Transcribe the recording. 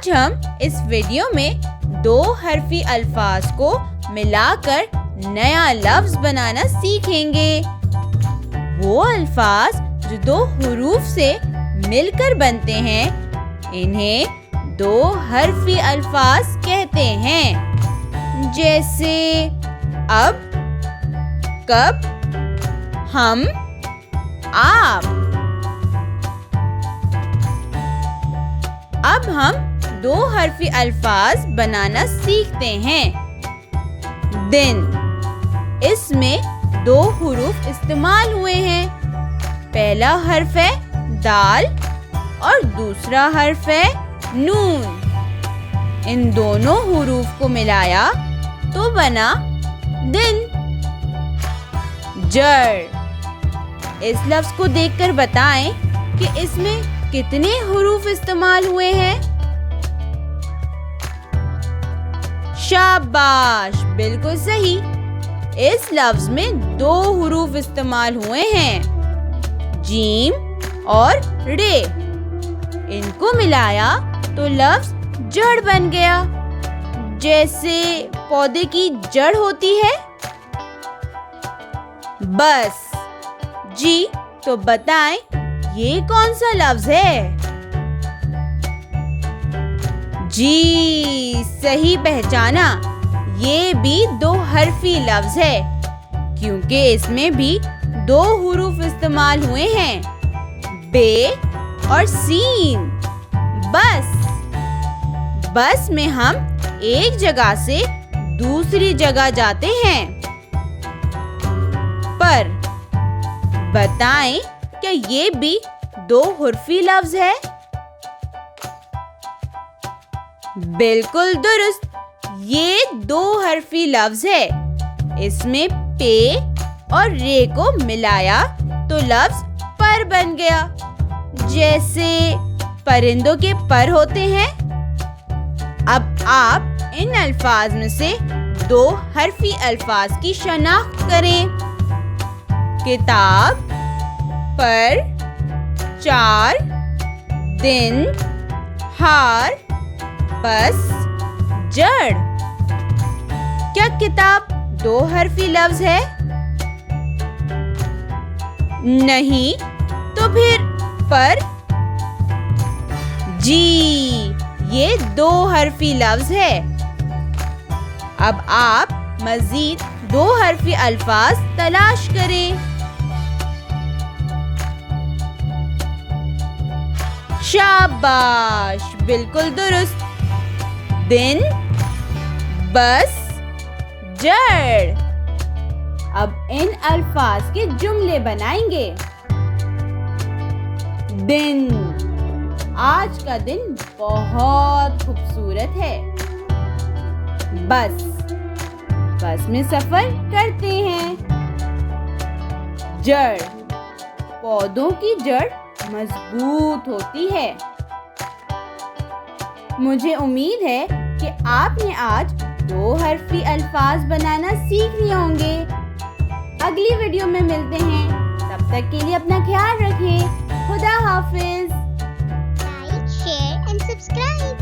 आज हम इस वीडियो में दो हरफी अल्फाज को मिलाकर नया लफ्ज बनाना सीखेंगे। वो अल्फाज जो दो हुरूफ से मिलकर बनते हैं, इन्हें दो हरफी अल्फाज कहते हैं। जैसे अब, कब, हम, आप। अब हम दो हरफी अल्फाज बनाना सीखते हैं। दिन, इसमें दो हुरूफ इस्तेमाल हुए हैं। पहला हर्फ है दाल और दूसरा हर्फ है नून। इन दोनों हुरूफ को मिलाया तो बना दिन। जड़, इस लफ्ज को देखकर बताएं कि इसमें कितने हुरूफ इस्तेमाल हुए हैं। शाबाश, बिल्कुल सही। इस लफ्ज में दो हुरूफ इस्तेमाल हुए हैं, जीम और रे। इनको मिलाया तो लफ्ज जड़ बन गया। जैसे पौधे की जड़ होती है। बस जी, तो बताएं ये कौन सा लफ्ज है? जी, सही पहचाना। ये भी दो हरफी लफ्ज है, क्योंकि इसमें भी दो हुरूफ इस्तेमाल हुए हैं, बे और सीन। बस में हम एक जगह से दूसरी जगह जाते हैं। पर बताएं क्या ये भी दो हुर्फी लफ्ज है? बिल्कुल दुरुस्त, ये दो हरफी लफ्ज है। इसमें पे और रे को मिलाया तो लफ्ज पर बन गया। जैसे परिंदों के पर होते हैं। अब आप इन अल्फाज में से दो हरफी अल्फाज की शनाख्त करें। किताब, पर, चार, दिन, हार, बस, जड़। क्या किताब दो हरफी लफ्ज है? नहीं, तो फिर पर? जी, ये दो हरफी लफ्ज है। अब आप मजीद दो हरफी अल्फाज तलाश करें। शाबाश, बिल्कुल दुरुस्त। दिन, बस, जड़। अब इन अल्फाज के जुमले बनाएंगे। दिन, आज का दिन बहुत खूबसूरत है। बस में सफर करते हैं। जड़, पौधों की जड़ मजबूत होती है। मुझे उम्मीद है कि आपने आज दो हरफी अल्फाज बनाना सीख लिए होंगे। अगली वीडियो में मिलते हैं। तब तक के लिए अपना ख्याल रखें। खुदा हाफिज। Like, share and subscribe.